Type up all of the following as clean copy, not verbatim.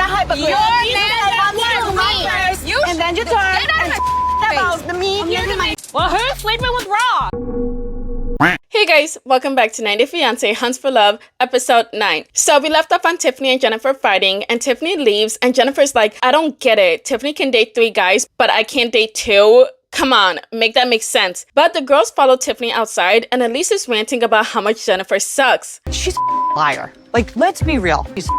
a hypocrite. And then you turn and about the me. Well, her statement was wrong. Hey guys, welcome back to 90 Fiancé Hunts for Love, episode 9. So we left off on Tiffany and Jennifer fighting, and Tiffany leaves, and Jennifer's like, I don't get it. Tiffany can date 3 guys, but I can't date 2. Come on, make that make sense. But the girls follow Tiffany outside, and Elise is ranting about how much Jennifer sucks. She's a liar. Like, let's be real. She's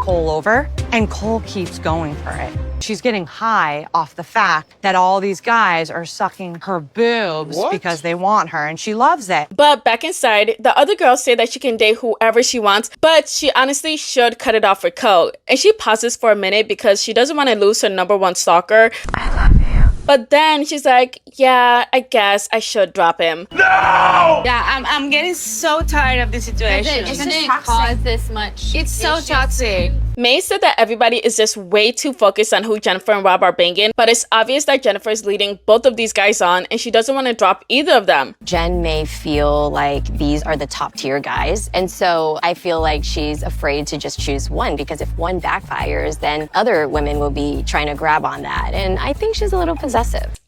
Cole over, and Cole keeps going for it. She's getting high off the fact that all these guys are sucking her boobs because they want her, and she loves it. But back inside, the other girls say that she can date whoever she wants, but she honestly should cut it off for Cole. And she pauses for a minute because she doesn't want to lose her #1 stalker. I love you. But then she's like, yeah, I guess I should drop him. No! Yeah, I'm getting so tired of this situation. It shouldn't cause this much. It's so toxic. May said that everybody is just way too focused on who Jennifer and Rob are banging, but it's obvious that Jennifer is leading both of these guys on, and she doesn't want to drop either of them. Jen may feel like these are the top tier guys, and so I feel like she's afraid to just choose one, because if one backfires, then other women will be trying to grab on that, and I think she's a little possessive.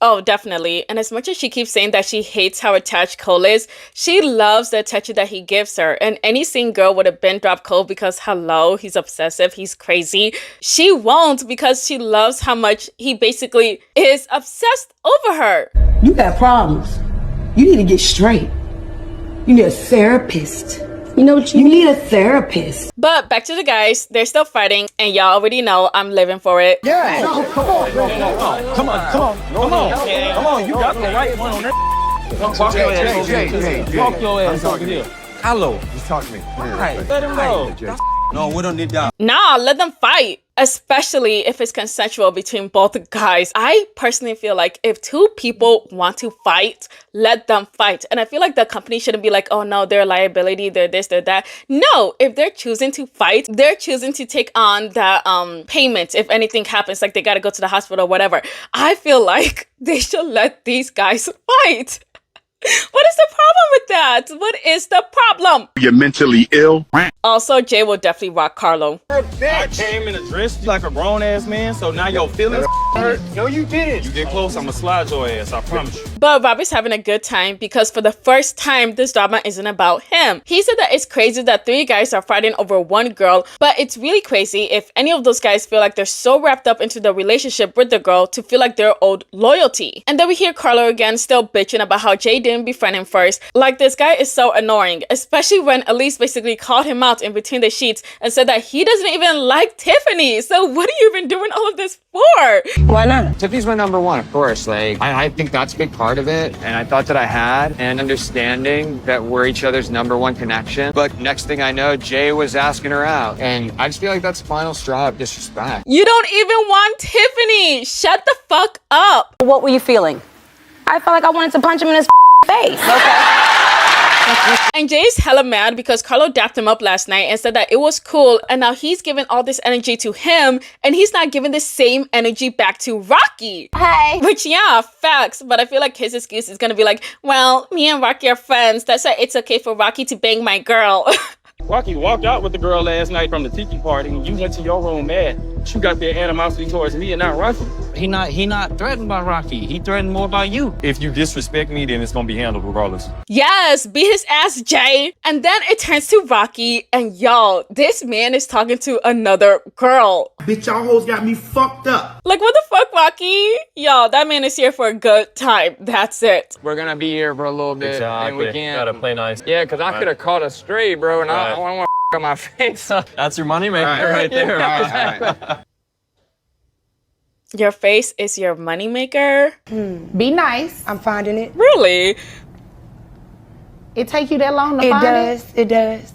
Oh, definitely. And as much as she keeps saying that she hates how attached Cole is, she loves the attention that he gives her, and any sane girl would have been dropped Cole because, hello, he's obsessive, he's crazy. She won't, because she loves how much he basically is obsessed over her. You got problems. You need to get straight. You need a therapist. You know what you need? A therapist. But back to the guys, they're still fighting, and y'all already know I'm living for it. Yeah. No, come on. Come on. You got the right one on there. Walk your ass over here. Hello. Just talk to me. Let him know. No, we don't need that. Nah, let them fight. Especially if it's consensual between both guys. I personally feel like if 2 people want to fight, let them fight. And I feel like the company shouldn't be like, oh no, they're a liability, they're this, they're that. No, if they're choosing to fight, they're choosing to take on the payment if anything happens, like they gotta go to the hospital or whatever. I feel like they should let these guys fight. What is the problem with that? What is the problem? You're mentally ill. Also, Jay will definitely rock Carlo. I came in a dress like a grown ass man, so now your feelings hurt. No, you didn't. You get close, I'ma slide your ass, I promise you. But Rob is having a good time because for the first time, this drama isn't about him. He said that it's crazy that 3 guys are fighting over 1 girl, but it's really crazy if any of those guys feel like they're so wrapped up into the relationship with the girl to feel like they're owed loyalty. And then we hear Carlo again still bitching about how Jay didn't befriend him first. Like, this guy is so annoying, especially when Elise basically called him out in between the sheets and said that he doesn't even like Tiffany. So what are you even doing all of this for? Why not? Tiffany's my #1, of course. Like, I think that's a big part of it. And I thought that I had an understanding that we're each other's #1 connection. But next thing I know, Jay was asking her out. And I just feel like that's the final straw of disrespect. You don't even want Tiffany. Shut the fuck up. What were you feeling? I felt like I wanted to punch him in his face. Okay. And Jay's hella mad because Carlo dapped him up last night and said that it was cool, and now he's giving all this energy to him and he's not giving the same energy back to Rocky. Hey. Which, yeah, facts, but I feel like his excuse is gonna be like, well, me and Rocky are friends, that's why it's okay for Rocky to bang my girl. Rocky walked out with the girl last night from the tiki party, and you went to your room mad. You got their animosity towards me and not Rocky. He not threatened by Rocky. He threatened more by you. If you disrespect me, then it's gonna be handled regardless. Yes, beat his ass, Jay. And then it turns to Rocky, and y'all, this man is talking to another girl. Bitch, y'all hoes got me fucked up. Like, what the fuck, Rocky? Y'all, that man is here for a good time. That's it. We're gonna be here for a little bit. Exactly. And we can't. Gotta play nice. Yeah, because I could have caught a stray, bro, and I don't want to on my face. That's your moneymaker right there. Exactly. Your face is your moneymaker? Be nice. I'm finding it. Really? It take you that long to find it? It does.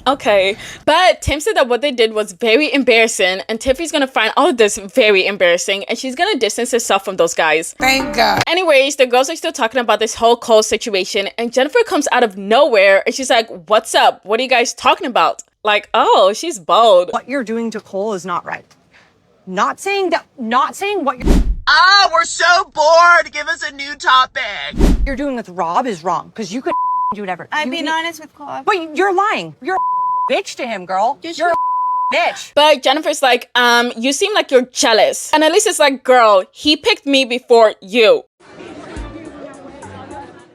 Okay, but Tim said that what they did was very embarrassing, and Tiffany's gonna find all of this very embarrassing, and she's gonna distance herself from those guys. Thank God. Anyways, the girls are still talking about this whole Cole situation, and Jennifer comes out of nowhere, and she's like, what's up? What are you guys talking about? Like, oh, she's bold. What you're doing to Cole is not right. Not saying what you're... Ah, we're so bored. Give us a new topic. You're doing with Rob is wrong, because you could do whatever. I'm being honest with Cole. But you're lying. You're bitch to him, girl. You're a bitch. But Jennifer's like, you seem like you're jealous. And Elise is like, girl, he picked me before you.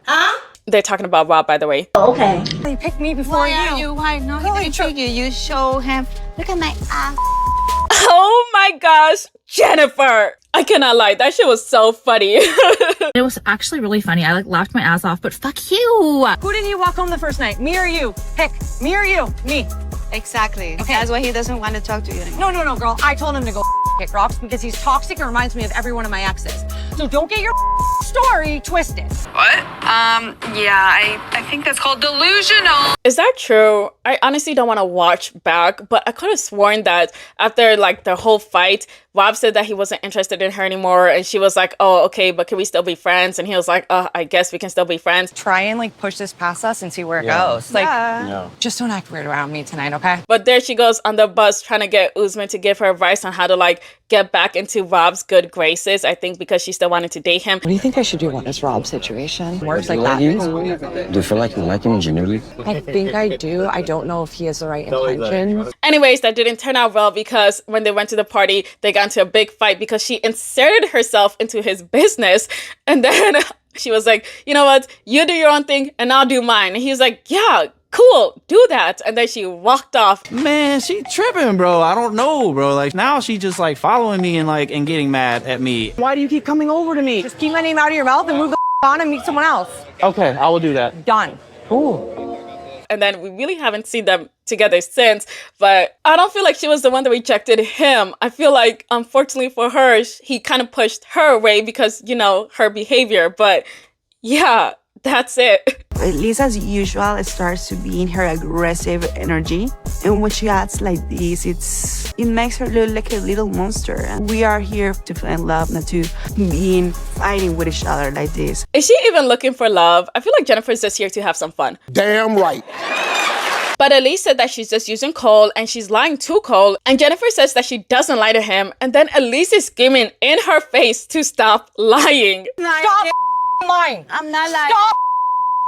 Huh? They're talking about Rob, by the way. Okay. He picked me before you. Why not? He didn't you. You show him. Look at my ass. Oh my gosh, Jennifer. I cannot lie. That shit was so funny. It was actually really funny. I like laughed my ass off, but fuck you. Who did you walk home the first night? Me or you? Pick. Me or you? Me. Exactly. Okay. That's why he doesn't want to talk to you anymore. No, girl. I told him to go kick rocks because he's toxic and reminds me of every one of my exes. So don't get your story twisted. What? Yeah, I think that's called delusional. Is that true? I honestly don't want to watch back, but I could have sworn that after like the whole fight, Rob said that he wasn't interested in her anymore, and she was like, oh, okay, but can we still be friends? And he was like, I guess we can still be friends. Try and like push this past us and see where it goes. Like, just don't act weird around me tonight, okay? But there she goes on the bus trying to get Usman to give her advice on how to like get back into Rob's good graces. I think because she still wanted to date him. What do you think I should do on this Rob situation? Works like that. Do you feel like you like him genuinely? I think I do. I don't know if he has the right intentions. Anyways, that didn't turn out well because when they went to the party, they got into a big fight because she inserted herself into his business. And then she was like, you know what? You do your own thing and I'll do mine. And he was like, yeah, cool, do that. And then she walked off. Man, she tripping, bro. I don't know, bro. Like now she just like following me and getting mad at me. Why do you keep coming over to me? Just keep my name out of your mouth and move the on and meet someone else. Okay, I will do that. Done. Ooh. And then we really haven't seen them together since, but I don't feel like she was the one that rejected him. I feel like, unfortunately for her, he kind of pushed her away because, you know, her behavior. But yeah, that's it. Elise, as usual, starts to be in her aggressive energy. And when she acts like this, it makes her look like a little monster. And we are here to find love, not to be fighting with each other like this. Is she even looking for love? I feel like Jennifer's just here to have some fun. Damn right. But Elise said that she's just using Cole and she's lying to Cole. And Jennifer says that she doesn't lie to him. And then Elise is screaming in her face to stop lying. Stop lying. I'm not lying. Stop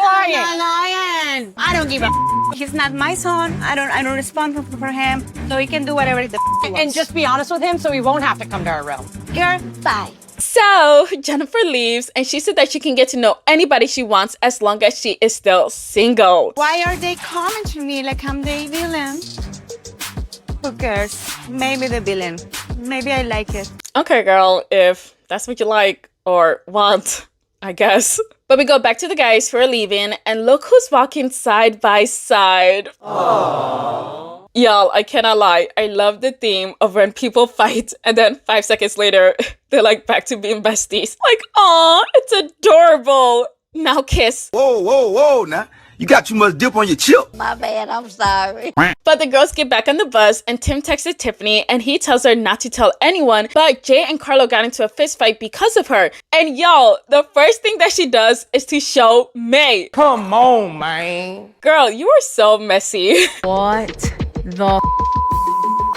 lying. I'm not lying. I don't give a He's not my son. I don't respond for him. So he can do whatever the he wants. And just be honest with him so he won't have to come to our room. Girl, bye. So Jennifer leaves and she said that she can get to know anybody she wants as long as she is still single. Why are they coming to me like I'm the villain? Who cares? Maybe the villain. Maybe I like it. Okay, girl, if that's what you like or want, I guess. But we go back to the guys who are leaving and look who's walking side by side. Aww. Y'all, I cannot lie. I love the theme of when people fight and then 5 seconds later, they're like back to being besties. Like, aw, it's adorable. Now kiss. Whoa, now. You got too much dip on your chip. My bad, I'm sorry. But the girls get back on the bus and Tim texted Tiffany and he tells her not to tell anyone, but Jay and Carlo got into a fist fight because of her. And y'all, the first thing that she does is to show May. Come on, man. Girl, you are so messy. What the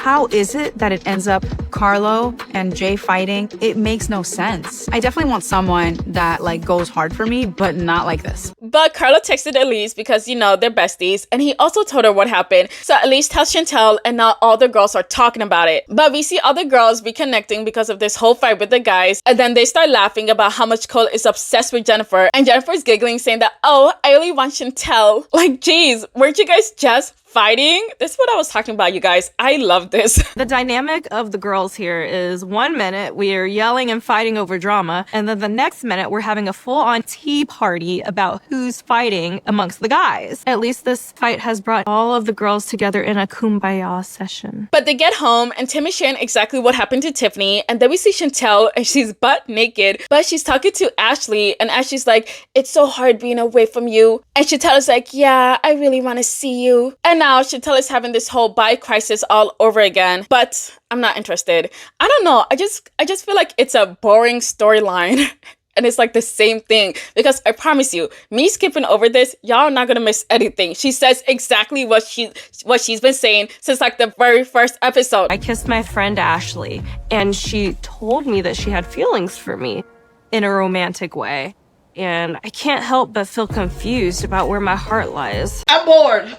How is it that it ends up Carlo and Jay fighting? It makes no sense. I definitely want someone that like goes hard for me, but not like this. But Carlo texted Elise because, you know, they're besties. And he also told her what happened. So Elise tells Chantel and now all the girls are talking about it. But we see other girls reconnecting because of this whole fight with the guys. And then they start laughing about how much Cole is obsessed with Jennifer. And Jennifer's giggling saying that, oh, I only want Chantel. Like, geez, weren't you guys just fighting? This is what I was talking about, you guys. I love this. The dynamic of the girls here is 1 minute we are yelling and fighting over drama, and then the next minute we're having a full-on tea party about who's fighting amongst the guys. At least this fight has brought all of the girls together in a kumbaya session. But they get home and Tim is sharing exactly what happened to Tiffany, and then we see Chantel and she's butt naked, but she's talking to Ashley and Ashley's like, it's so hard being away from you. And Chantel is like, yeah, I really want to see you. And now Chantel is having this whole bi crisis all over again, but I'm not interested. I don't know. I just feel like it's a boring storyline. And it's like the same thing because I promise you, me skipping over this, y'all are not gonna miss anything. She says exactly what she's been saying since like the very first episode. I kissed my friend Ashley and she told me that she had feelings for me in a romantic way. And I can't help but feel confused about where my heart lies. I'm bored.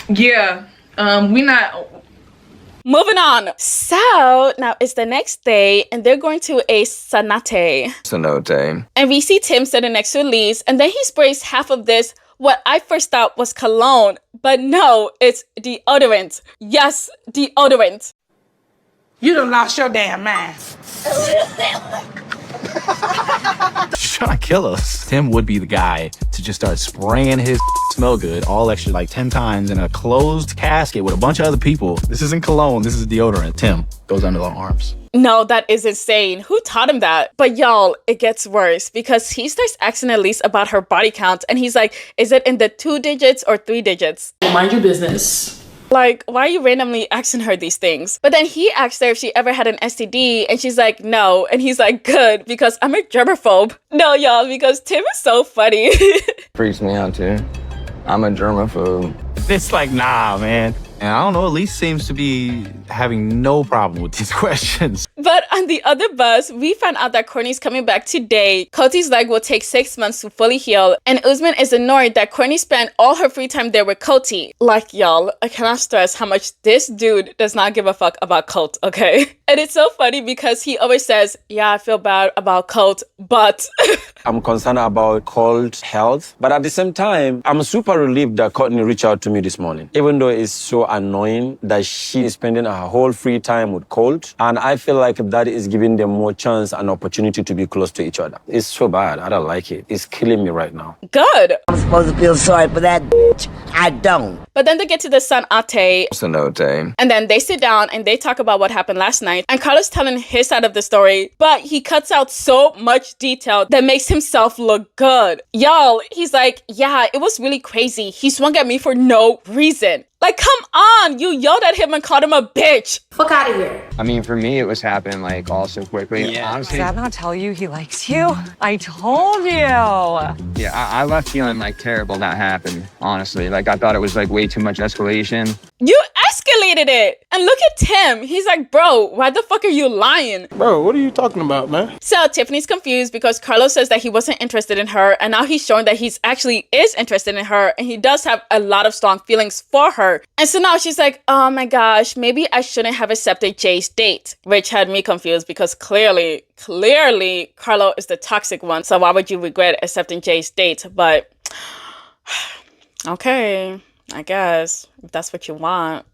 Yeah. We not. Moving on. So now it's the next day and they're going to a Ceonate. Ceonate. And we see Tim sitting next to Elise and then he sprays half of this, what I first thought was cologne. But no, it's deodorant. Yes, deodorant. You done lost your damn mind. She's trying to kill us. Tim would be the guy to just start spraying his smell good, all extra like 10 times in a closed casket with a bunch of other people. This isn't cologne, this is deodorant. Tim goes under the arms. No, that is insane. Who taught him that? But y'all, it gets worse because he starts asking Elise about her body count and he's like, is it in the 2 digits or 3 digits? Mind your business. Like, why are you randomly asking her these things? But then he asked her if she ever had an STD and she's like, no. And he's like, good, because I'm a germaphobe. No, y'all, because Tim is so funny. Freaks me out too. I'm a germaphobe. It's like, nah, man. And I don't know, Elise seems to be having no problem with these questions. But on the other bus, we found out that Corney's coming back today. Coty's leg will take 6 months to fully heal. And Usman is annoyed that Corney spent all her free time there with Coty. Like, y'all, I cannot stress how much this dude does not give a fuck about Colt, okay? And it's so funny because he always says, yeah, I feel bad about Colt, but... I'm concerned about Colt's health. But at the same time, I'm super relieved that Courtney reached out to me this morning. Even though it's so annoying that she is spending her whole free time with Colt. And I feel like that is giving them more chance and opportunity to be close to each other. It's so bad. I don't like it. It's killing me right now. Good. I'm supposed to feel sorry for that bitch. I don't. But then they get to the Ceonate. Ceonate. And then they sit down and they talk about what happened last night. And Carlo's telling his side of the story. But he cuts out so much detail that makes himself look good. Y'all, he's like, yeah, it was really crazy. He swung at me for no reason. Like, come on! You yelled at him and called him a bitch! Fuck out of here. I mean, for me, it was happening like all so quickly. Yeah. Honestly, Did I not tell you he likes you? I told you. yeah, I left feeling like terrible that happened, honestly. Like, I thought it was like way too much escalation. You escalated it! And look at Tim. He's like, bro, why the fuck are you lying? Bro, what are you talking about, man? So Tiffany's confused because Carlo says that he wasn't interested in her. And now he's showing that he's actually is interested in her. And he does have a lot of strong feelings for her. And so now she's like, oh my gosh, maybe I shouldn't have accepted Jay's date, which had me confused because clearly Carlo is the toxic one. So why would you regret accepting Jay's date? But okay, I guess if that's what you want.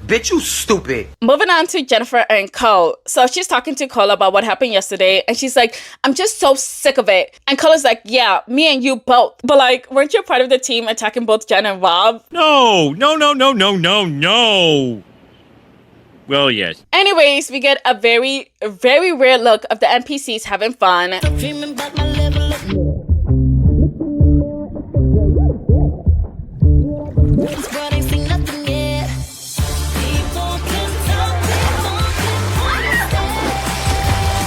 Bitch, you stupid. Moving on to Jennifer and Cole. So she's talking to Cole about what happened yesterday. And she's like, I'm just so sick of it. And Cole is like, yeah, me and you both. But like, weren't you part of the team attacking both Jen and Rob? No. Well, yes. Anyways, we get a very, very rare look of the NPCs having fun.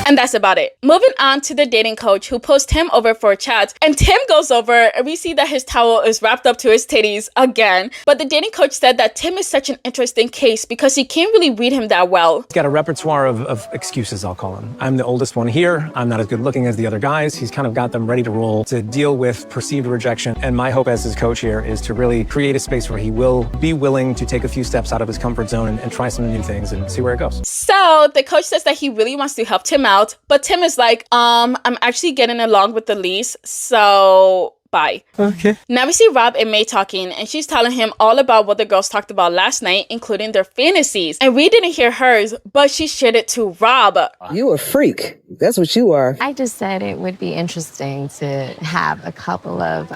And that's about it. Moving on to the dating coach who pulls Tim over for a chat. And Tim goes over and we see that his towel is wrapped up to his titties again. But the dating coach said that Tim is such an interesting case because he can't really read him that well. He's got a repertoire of excuses, I'll call him. I'm the oldest one here. I'm not as good looking as the other guys. He's kind of got them ready to roll to deal with perceived rejection. And my hope as his coach here is to really create a space where he will be willing to take a few steps out of his comfort zone and try some new things and see where it goes. So the coach says that he really wants to help Tim out. But Tim is like, I'm actually getting along with Elise, so bye. Okay. Now we see Rob and May talking, and she's telling him all about what the girls talked about last night, including their fantasies. And we didn't hear hers, but she shared it to Rob. You a freak. That's what you are. I just said it would be interesting to have a couple of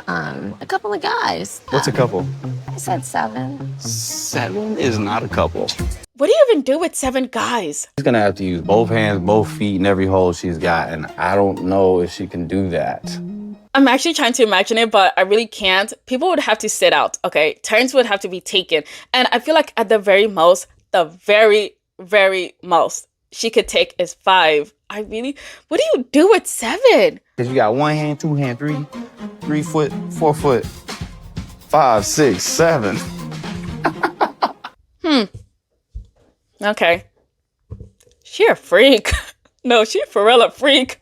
guys. What's a couple? I said 7. 7 is not a couple. What do you even do with 7 guys? She's gonna have to use both hands, both feet, and every hole she's got, and I don't know if she can do that. I'm actually trying to imagine it, but I really can't. People would have to sit out, okay? Turns would have to be taken. And I feel like at the very most, she could take is 5. What do you do with 7? Cause you got 1 hand, 2 hand, 3 foot, 4 foot, 5, 6, 7. Okay. She a freak. No, she for real a freak.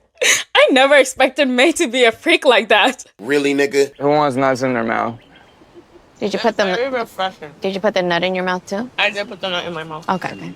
I never expected May to be a freak like that. Really, nigga? Who wants nuts in their mouth? Did you put the very refreshing. Did you put the nut in your mouth too? I did put the nut in my mouth. Okay.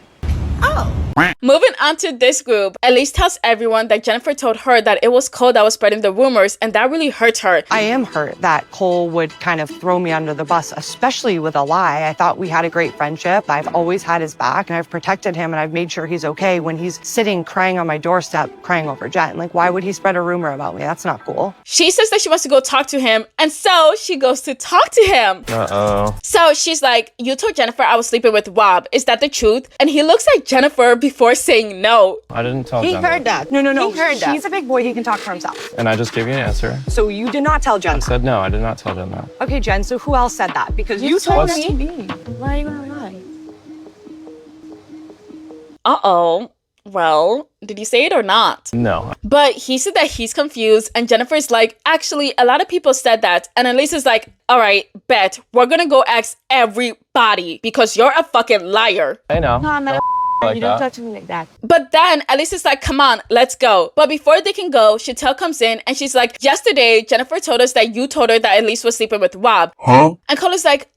Moving on to this group, Elise tells everyone that Jennifer told her that it was Cole that was spreading the rumors, and that really hurt her. I am hurt that Cole would kind of throw me under the bus, especially with a lie. I thought we had a great friendship. I've always had his back, and I've protected him, and I've made sure he's okay when he's sitting crying on my doorstep, crying over Jen. Like, why would he spread a rumor about me? That's not cool. She says that she wants to go talk to him, and so she goes to talk to him. Uh-oh. So she's like, you told Jennifer I was sleeping with Rob. Is that the truth? And he looks at Jennifer before saying no. I didn't tell He Jennifer. heard that. No. He heard that. He's a big boy. He can talk for himself. And I just gave you an answer. So you did not tell Jen. I said no, I did not tell Jen that. Okay, Jen, so who else said that? Because you told What's- me. Why are you gonna lie? Uh-oh. Well, did you say it or not? No. But he said that he's confused, and Jennifer's like, actually, a lot of people said that. And Elise is like, all right, bet. We're gonna go ask everybody because you're a fucking liar. I know. No, I'm not Like you don't that. talk to me like that. But then Elise is like, come on, let's go. But before they can go, Chantel comes in and she's like, yesterday, Jennifer told us that you told her that Elise was sleeping with Rob. Huh? And Cole is like,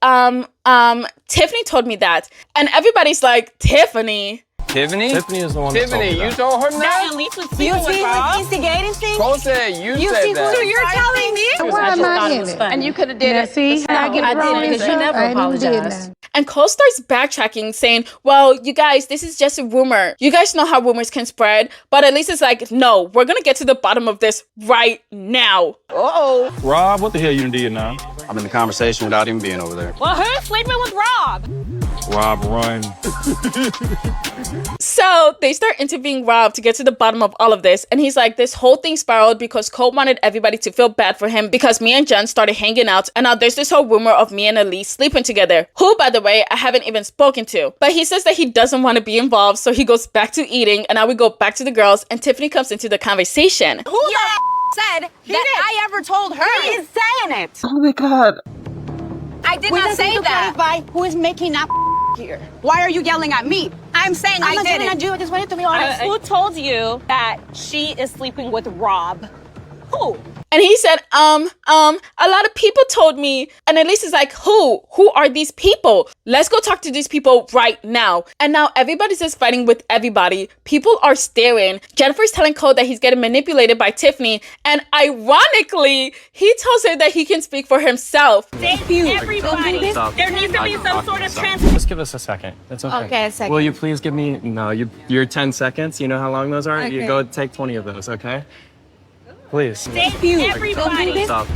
Tiffany told me that. And everybody's like, Tiffany? Tiffany? Tiffany is the one that told me that. told her that? Elise was sleeping with Rob. Instigating things. Cole said you said that. So you're telling me? Why am I in it? And you could have did it. See, I get wrong because you never apologized. And Cole starts backtracking, saying, well, you guys, this is just a rumor. You guys know how rumors can spread. But Elise is like, no, we're going to get to the bottom of this right now. Uh-oh. Rob, what the hell you did now? I'm in the conversation without him being over there. Well, who's sleeping with Rob? Rob, run. So they start interviewing Rob to get to the bottom of all of this. And he's like, this whole thing spiraled because Cole wanted everybody to feel bad for him because me and Jen started hanging out. And now there's this whole rumor of me and Elise sleeping together, who, by the way, I haven't even spoken to. But he says that he doesn't want to be involved. So he goes back to eating. And now we go back to the girls. And Tiffany comes into the conversation. Who said that I ever told her? He is saying it. Oh my God. I did not say that. Who is making that here? Why are you yelling at me? I'm saying I didn't. I just wanted to be honest. Who told you that she is sleeping with Rob? Who? And he said, a lot of people told me. And Elise is like, who? Who are these people? Let's go talk to these people right now. And now everybody's just fighting with everybody. People are staring. Jennifer's telling Cole that he's getting manipulated by Tiffany. And ironically, he tells her that he can speak for himself. Thank you. Everybody. There needs to be some sort of Just give us a second. It's okay. Okay, a second. Will you please give me, your 10 seconds. You know how long those are? Okay. You go take 20 of those, okay? Please. Thank you. Everybody. Stop.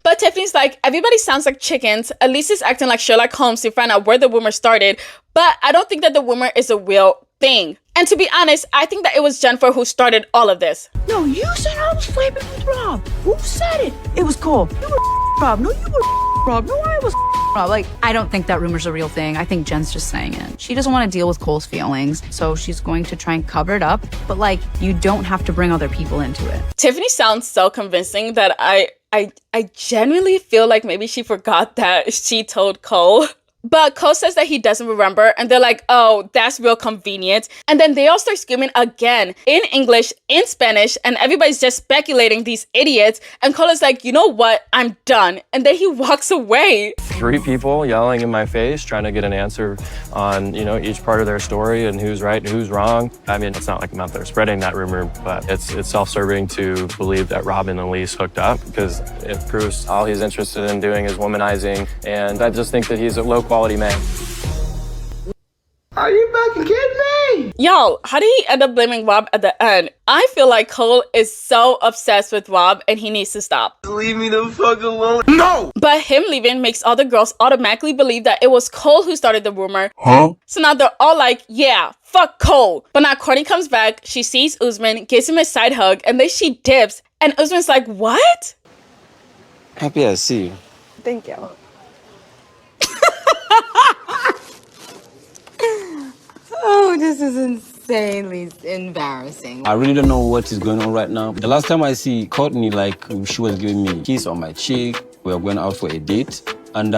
But Tiffany's like, everybody sounds like chickens. Elise is acting like Sherlock Holmes to find out where the rumor started. But I don't think that the rumor is a real thing. And to be honest, I think that it was Jennifer who started all of this. No, you said I was sleeping with Rob. Who said it? It was Cole. You were Rob. No, you were Rob. No, I was Rob. Like, I don't think that rumor's a real thing. I think Jen's just saying it. She doesn't want to deal with Cole's feelings, so she's going to try and cover it up. But like, you don't have to bring other people into it. Tiffany sounds so convincing that I genuinely feel like maybe she forgot that she told Cole. But Cole says that he doesn't remember, and they're like, oh, that's real convenient. And then they all start screaming again in English, in Spanish, and everybody's just speculating, these idiots. And Cole is like, you know what? I'm done. And then he walks away. 3 people yelling in my face, trying to get an answer on, each part of their story and who's right and who's wrong. I mean, it's not like I'm out there spreading that rumor, but it's self-serving to believe that Rob and Elise hooked up because it proves all he's interested in doing is womanizing. And I just think that he's a low-quality man. Are you fucking kidding me? Y'all, how did he end up blaming Rob at the end? I feel like Cole is so obsessed with Rob and he needs to stop. Leave me the fuck alone. No! But him leaving makes all the girls automatically believe that it was Cole who started the rumor. Huh? So now they're all like, yeah, fuck Cole. But now Corney comes back, she sees Usman, gives him a side hug, and then she dips. And Usman's like, what? Happy I see you. Thank you. Oh, this is insanely embarrassing. I really don't know what is going on right now. The last time I see Courtney, she was giving me a kiss on my cheek. We were going out for a date. and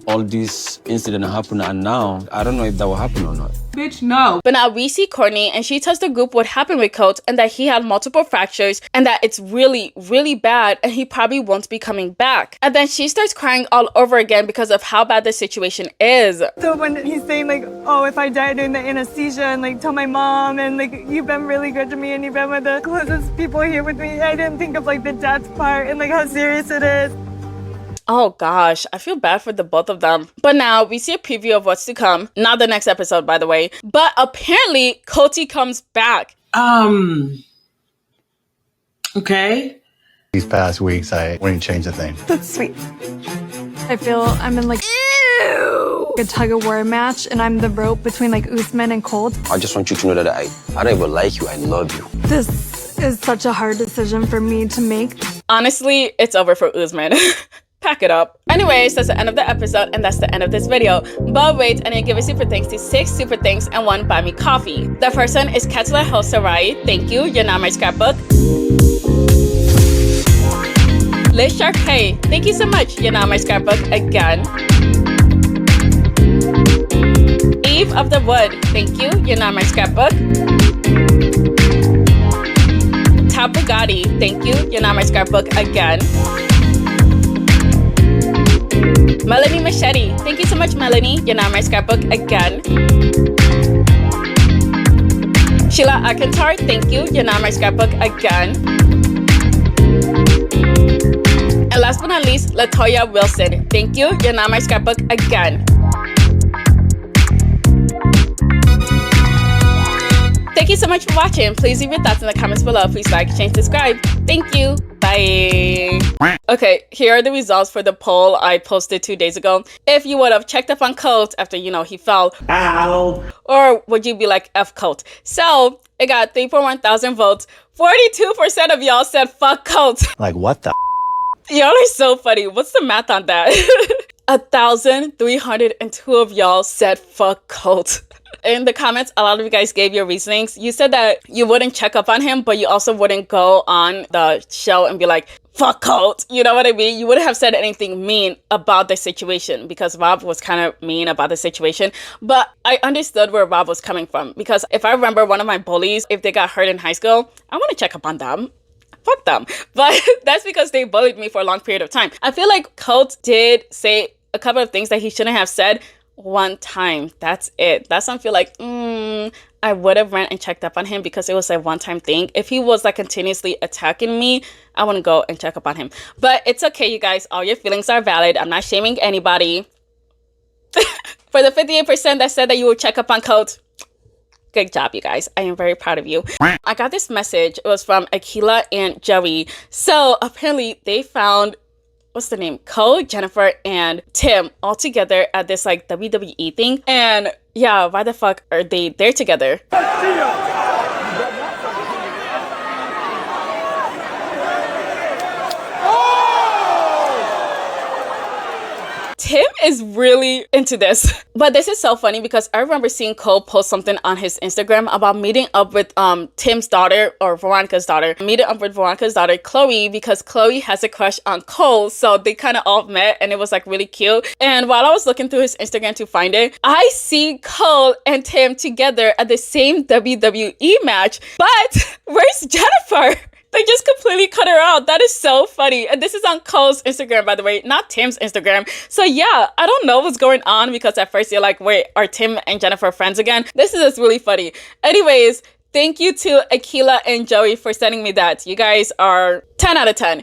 all this incident happened, and now I don't know if that will happen or not. Bitch, no. But now we see Corney, and she tells the group what happened with Colt and that he had multiple fractures and that it's really, really bad and he probably won't be coming back. And then she starts crying all over again because of how bad the situation is. So when he's saying like, oh, if I died in the anesthesia and like tell my mom and like you've been really good to me and you've been one of the closest people here with me, I didn't think of like the death part and like how serious it is. Oh gosh, I feel bad for the both of them. But now we see a preview of what's to come. Not the next episode, by the way. But apparently, Colty comes back. Okay. These past weeks, I wouldn't change a thing. That's sweet. I feel I'm in like a tug of war match and I'm the rope between like Usman and Colt. I just want you to know that I don't even like you. I love you. This is such a hard decision for me to make. Honestly, it's over for Usman. Pack it up. Anyways, that's the end of the episode and that's the end of this video. But wait, I need to give a super thanks to 6 super thanks and 1 buy me coffee. The person is Katla Hosarai. Thank you. You're not my scrapbook. Liz Shark, hey, thank you so much. You're not my scrapbook again. Eve of the Wood, thank you. You're not my scrapbook. Top Bugatti, thank you. You're not my scrapbook again. Melanie Machete, thank you so much, Melanie. You're not my scrapbook again. Sheila Akantar, thank you. You're not my scrapbook again. And last but not least, Latoya Wilson, thank you. You're not my scrapbook again. Thank you so much for watching. Please leave your thoughts in the comments below. Please like, change, subscribe. Thank you. Bye. Okay, here are the results for the poll I posted 2 days ago. If you would have checked up on Colt after, you know, he fell. Ow. Or would you be like F Colt? So, it got 3.1 thousand votes. 42% of y'all said fuck Colt. Like, what the? Y'all are so funny. What's the math on that? 1,302 of y'all said fuck Colt. In the comments, a lot of you guys gave your reasonings. You said that you wouldn't check up on him, but you also wouldn't go on the show and be like, fuck Colt. You know what I mean? You wouldn't have said anything mean about the situation because Rob was kind of mean about the situation. But I understood where Rob was coming from because if I remember one of my bullies, if they got hurt in high school, I want to check up on them. Fuck them. But that's because they bullied me for a long period of time. I feel like Colt did say a couple of things that he shouldn't have said one time. That's it. That's when I feel like I would have ran and checked up on him because it was a one-time thing. If he was like continuously attacking me, I wouldn't go and check up on him. But it's okay, you guys. All your feelings are valid. I'm not shaming anybody. For the 58% that said that you would check up on Colt, good job, you guys. I am very proud of you. I got this message. It was from Akila and Joey. So apparently they found, what's the name? Cole, Jennifer, and Tim all together at this like WWE thing. And yeah, why the fuck are they there together? Tim is really into this. But this is so funny because I remember seeing Cole post something on his Instagram about meeting up with Tim's daughter, or Veronica's daughter. Meeting up with Veronica's daughter, Chloe, because Chloe has a crush on Cole. So they kind of all met and it was like really cute. And while I was looking through his Instagram to find it, I see Cole and Tim together at the same WWE match. But where's Jennifer? They just completely cut her out. That is so funny. And this is on Cole's Instagram, by the way, not Tim's Instagram. So yeah, I don't know what's going on because at first you're like, wait, are Tim and Jennifer friends again? This is just really funny. Anyways, thank you to Akila and Joey for sending me that. You guys are 10 out of 10.